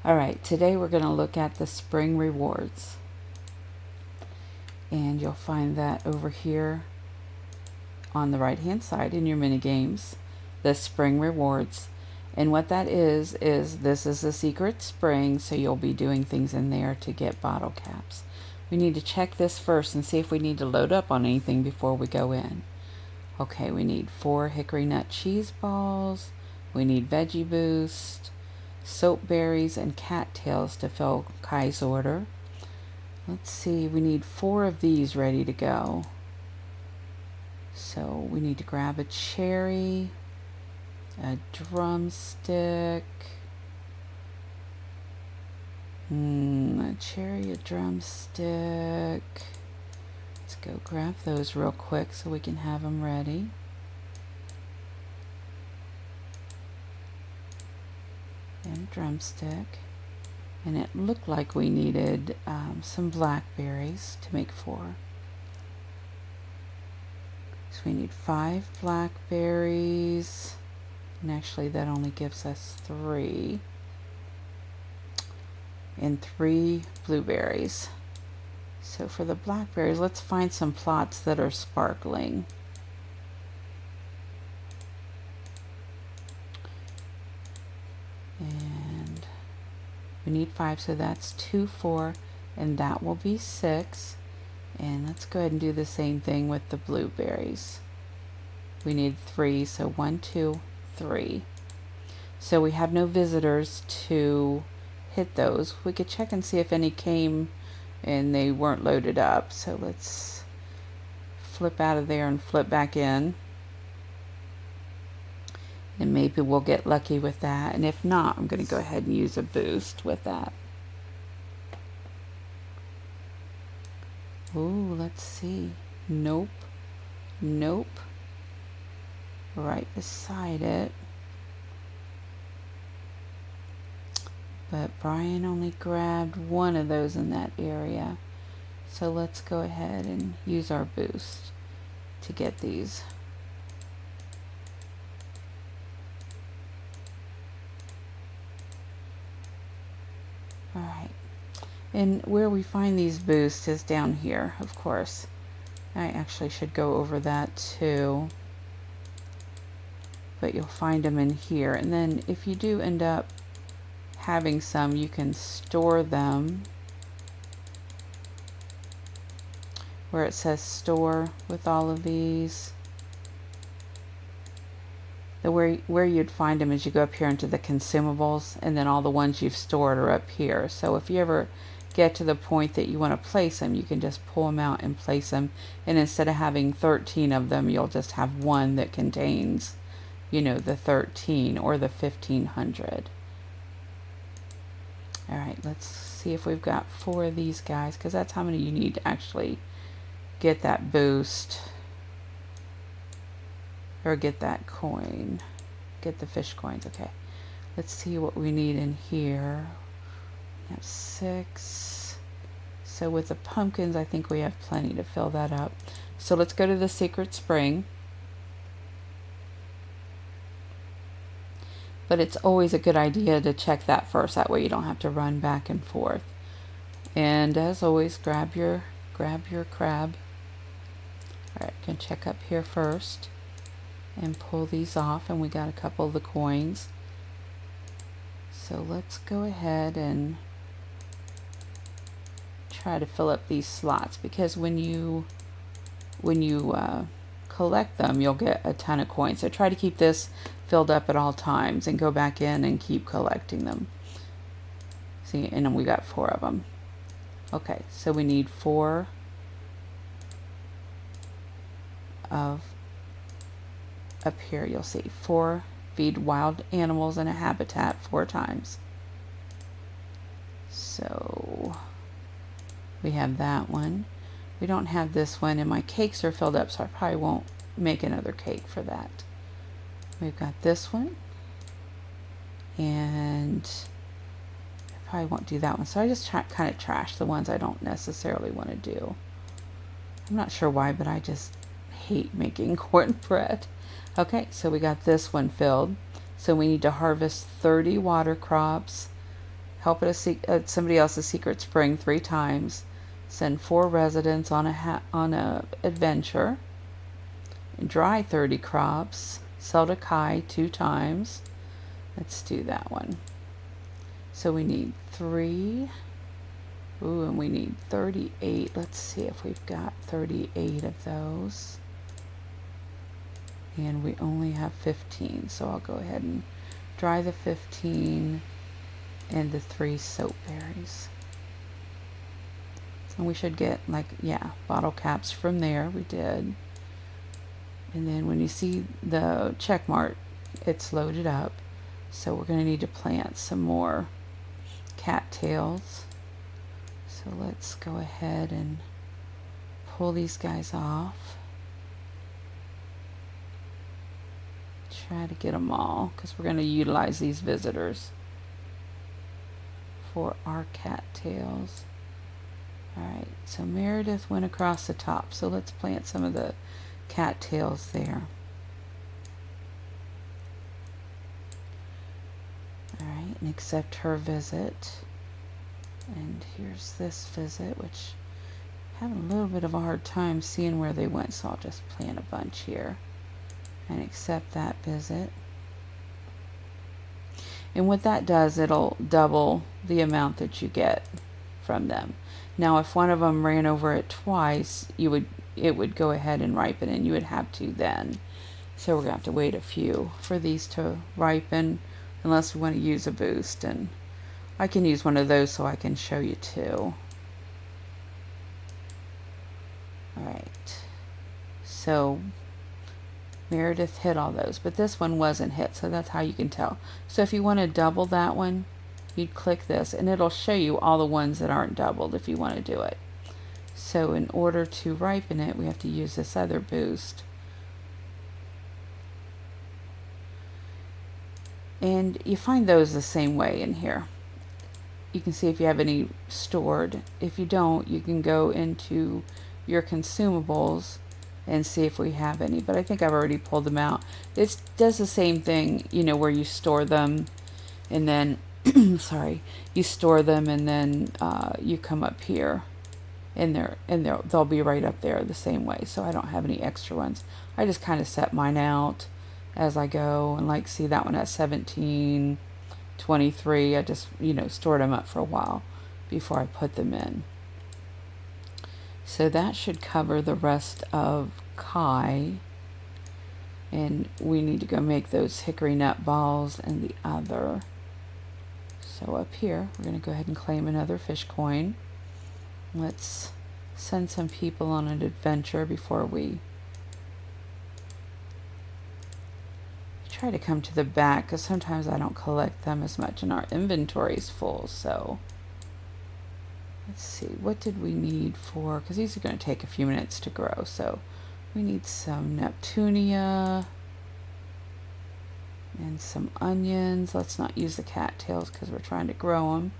Alright, today we're going to look at the spring rewards. And you'll find that over here on the right hand side in your mini games, the spring rewards. And what that is this is a secret spring, so you'll be doing things in there to get bottle caps. We need to check this first and see if we need to load up on anything before we go in. Okay, we need 4 hickory nut cheese balls. We need veggie boost, soap berries, and cattails to fill Kai's order. Let's see, we need 4 of these ready to go. So we need to grab a cherry, a drumstick, a cherry, a drumstick. Let's go grab those real quick so we can have them ready. And a drumstick. And it looked like we needed some blackberries to make 4. So we need 5 blackberries. And actually that only gives us 3. And 3 blueberries. So for the blackberries, let's find some plots that are sparkling. And we need 5, so that's 2, 4, and that will be 6. And let's go ahead and do the same thing with the blueberries. We need 3, so 1, 2, 3. So we have no visitors to hit those. We could check and see if any came and they weren't loaded up. So let's flip out of there and flip back in. And maybe we'll get lucky with that. And if not, I'm going to go ahead and use a boost with that. Ooh, let's see. Nope. Nope. Right beside it. But Brian only grabbed 1 of those in that area. So let's go ahead and use our boost to get these. Alright. And where we find these boosts is down here, of course. I actually should go over that too. But you'll find them in here. And then if you do end up having some, you can store them where it says store with all of these. Where you'd find them is you go up here into the consumables, and then all the ones you've stored are up here. So if you ever get to the point that you want to place them, you can just pull them out and place them, and instead of having 13 of them, you'll just have one that contains, you know, the 13 or the 1500. Alright, let's see if we've got 4 of these guys, because that's how many you need to actually get that boost. Or get that coin. Get the fish coins, okay. Let's see what we need in here. We have 6. So with the pumpkins, I think we have plenty to fill that up. So let's go to the secret spring. But it's always a good idea to check that first. That way you don't have to run back and forth. And as always, grab your crab. Alright, can check up here first and pull these off, and we got a couple of the coins. So let's go ahead and try to fill up these slots, because when you collect them, you'll get a ton of coins. So try to keep this filled up at all times and go back in and keep collecting them. See, and then we got 4 of them. Okay, so we need 4 of, up here you'll see 4 feed wild animals in a habitat 4 times. So we have that one. We don't have this one, and my cakes are filled up, so I probably won't make another cake for that. We've got this one, and I probably won't do that one. So I just kind of trash the ones I don't necessarily want to do. I'm not sure why, but I just hate making cornbread. Okay, so we got this one filled. So we need to harvest 30 water crops, help at somebody else's secret spring 3 times, send 4 residents on a adventure, dry 30 crops, sell to Kai 2 times. Let's do that one. So we need 3. Ooh, and we need 38. Let's see if we've got 38 of those. And we only have 15, so I'll go ahead and dry the 15 and the 3 soap berries. And we should get, like, yeah, bottle caps from there. We did. And then when you see the check mark, it's loaded up. So we're going to need to plant some more cattails. So let's go ahead and pull these guys off. Try to get them all, because we're going to utilize these visitors for our cattails. Alright, so Meredith went across the top, so let's plant some of the cattails there. Alright, and accept her visit. And here's this visit, which I'm having a little bit of a hard time seeing where they went, so I'll just plant a bunch here and accept that visit. And what that does, it'll double the amount that you get from them. Now, if one of them ran over it twice, it would go ahead and ripen, and you would have to then. So we're going to have to wait a few for these to ripen, unless we want to use a boost. And I can use one of those so I can show you too. Alright. So Meredith hit all those, but this one wasn't hit, so that's how you can tell. So if you want to double that one, you'd click this, and it'll show you all the ones that aren't doubled if you want to do it. So in order to ripen it, we have to use this other boost. And you find those the same way in here. You can see if you have any stored. If you don't, you can go into your consumables and see if we have any, but I think I've already pulled them out. It does the same thing, you know, where you store them and then sorry, you store them and then you come up here and they'll be right up there the same way. So I don't have any extra ones. I just kind of set mine out as I go, and like, see that one at 17, 23. I just, you know, stored them up for a while before I put them in. So that should cover the rest of Kai. And we need to go make those hickory nut balls and the other. So up here, we're going to go ahead and claim another fish coin. Let's send some people on an adventure before we try to come to the back, because sometimes I don't collect them as much and our inventory is full. So let's see, what did we need for, because these are going to take a few minutes to grow. So we need some Neptunia and some onions. Let's not use the cattails because we're trying to grow them.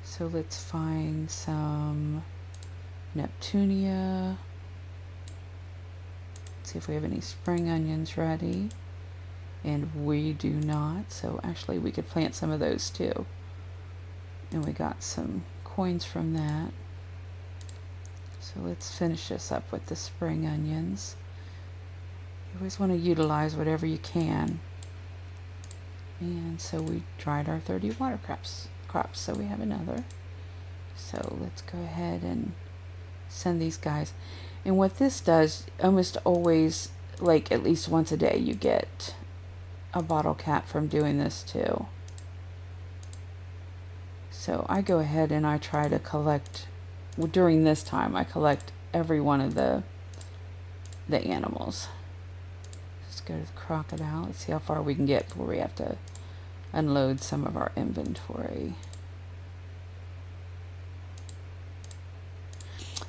So let's find some Neptunia. Let's see if we have any spring onions ready. And we do not. So actually we could plant some of those too. And we got some coins from that. So let's finish this up with the spring onions. You always want to utilize whatever you can. And so we dried our 30 water crops. So we have another. So let's go ahead and send these guys. And what this does, almost always, like at least once a day, you get a bottle cap from doing this too. So I go ahead and I try to collect, well, during this time I collect every one of the animals. Let's go to the crocodile. Let's see how far we can get before we have to unload some of our inventory.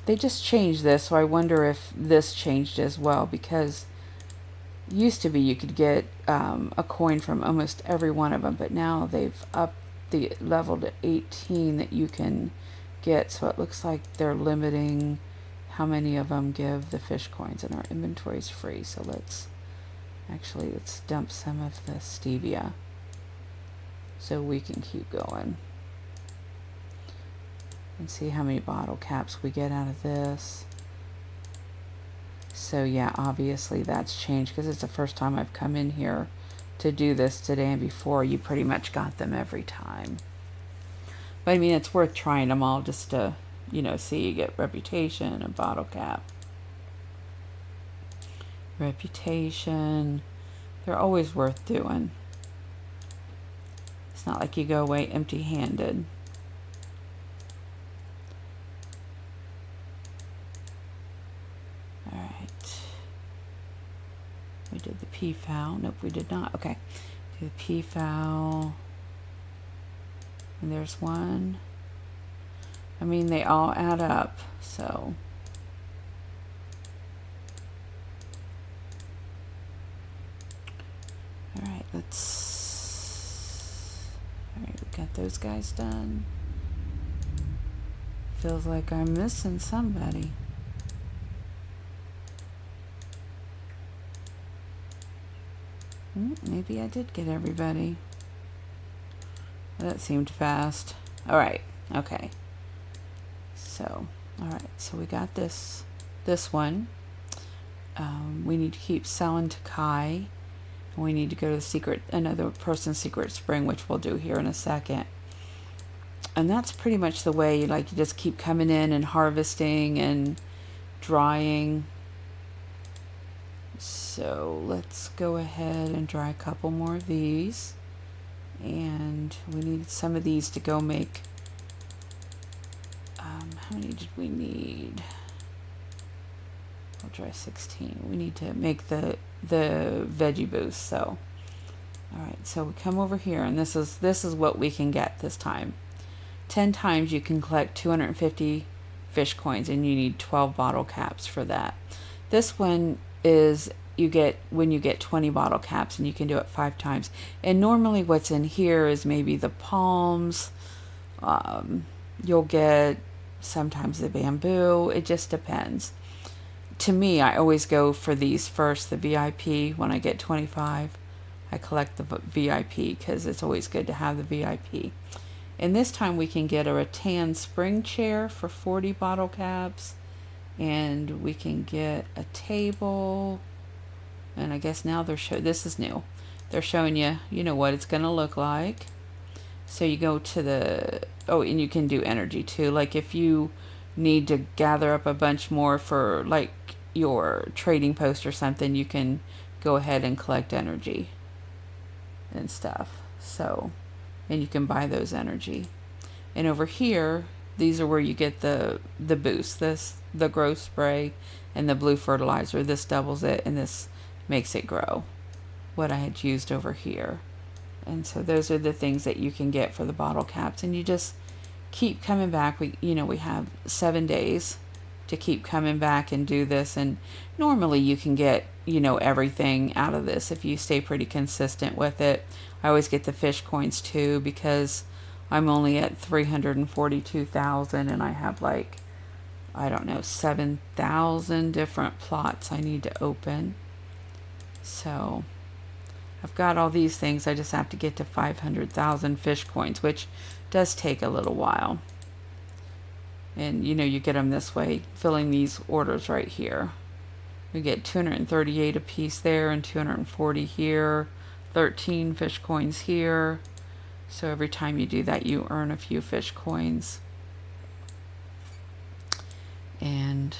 They just changed this, so I wonder if this changed as well, because used to be you could get a coin from almost every one of them, but now they've upped the level to 18 that you can get, so it looks like they're limiting how many of them give the fish coins, and our inventory is free. So let's dump some of the stevia so we can keep going. and see how many bottle caps we get out of this. So yeah, obviously that's changed because it's the first time I've come in here to do this today, and before you pretty much got them every time. But I mean, it's worth trying them all just to, you know, see. You get reputation, a bottle cap. Reputation. They're always worth doing. It's not like you go away empty-handed. Alright. We did the P-foul. Nope, we did not. Okay. Do the P-foul. And there's one. I mean, they all add up, so. Alright, alright, we got those guys done. Feels like I'm missing somebody. Maybe I did get everybody. That seemed fast. Alright, okay. So, alright, so we got this one. We need to keep selling to Kai. We need to go to another person's secret spring, which we'll do here in a second. And that's pretty much the way you just keep coming in and harvesting and drying. So let's go ahead and dry a couple more of these. And we need some of these to go make, how many did we need? I'll dry 16. We need to make the veggie boost. So, all right, so we come over here, and this is what we can get this time. 10 times you can collect 250 fish coins, and you need 12 bottle caps for that. This one is when you get 20 bottle caps, and you can do it 5 times. And normally what's in here is maybe the palms. You'll get sometimes the bamboo. It just depends. To me, I always go for these first, the VIP. When I get 25, I collect the VIP because it's always good to have the VIP. And this time we can get a rattan spring chair for 40 bottle caps. And we can get a table. And I guess now this is new. They're showing you, what it's going to look like. So you go to and you can do energy too. Like if you need to gather up a bunch more for like your trading post or something, you can go ahead and collect energy and stuff. So, and you can buy those energy. And over here, these are where you get the boost. The grow spray and the blue fertilizer. This doubles it, and this makes it grow. What I had used over here. And so those are the things that you can get for the bottle caps, and you just keep coming back. We have 7 days to keep coming back and do this, and normally you can get everything out of this if you stay pretty consistent with it. I always get the fish coins too, because I'm only at 342,000, and I have 7,000 different plots I need to open. So I've got all these things. I just have to get to 500,000 fish coins, which does take a little while. And you get them this way, filling these orders right here. We get 238 a piece there, and 240 here, 13 fish coins here. So every time you do that, you earn a few fish coins. And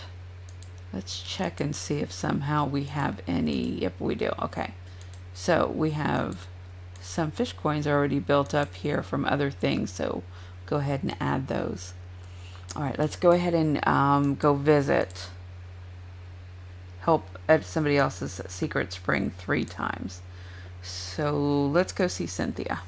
let's check and see if somehow we have any. Yep, we do. Okay. So we have some fish coins already built up here from other things, so go ahead and add those. All right, let's go ahead and go visit. Help at somebody else's secret spring 3 times. So let's go see Cynthia.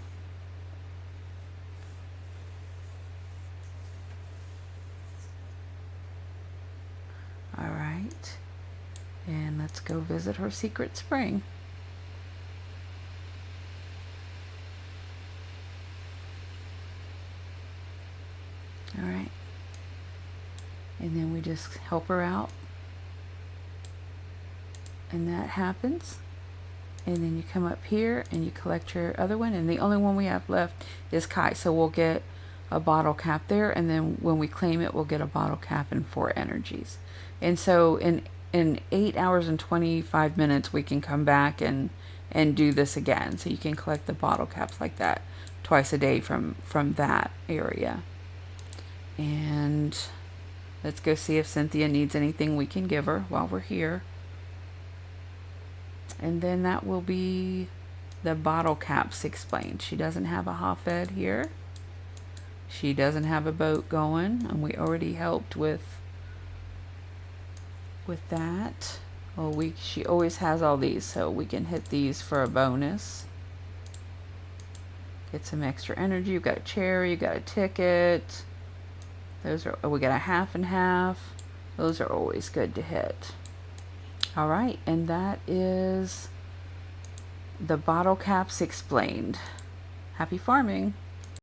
All right, and let's go visit her secret spring. All right, and then we just help her out, and that happens. And then you come up here and you collect your other one, and the only one we have left is Kai. So we'll get a bottle cap there, and then when we claim it, we'll get a bottle cap and 4 energies. And so in 8 hours and 25 minutes, we can come back and do this again. So you can collect the bottle caps like that twice a day from that area. And let's go see if Cynthia needs anything we can give her while we're here. And then that will be the bottle caps explained. She doesn't have a Hafed here. She doesn't have a boat going, and we already helped with that. Well, she always has all these, so we can hit these for a bonus. Get some extra energy. You've got a cherry, you've got a ticket. Those are, we got a half and half. Those are always good to hit. All right, and that is the bottle caps explained. Happy farming.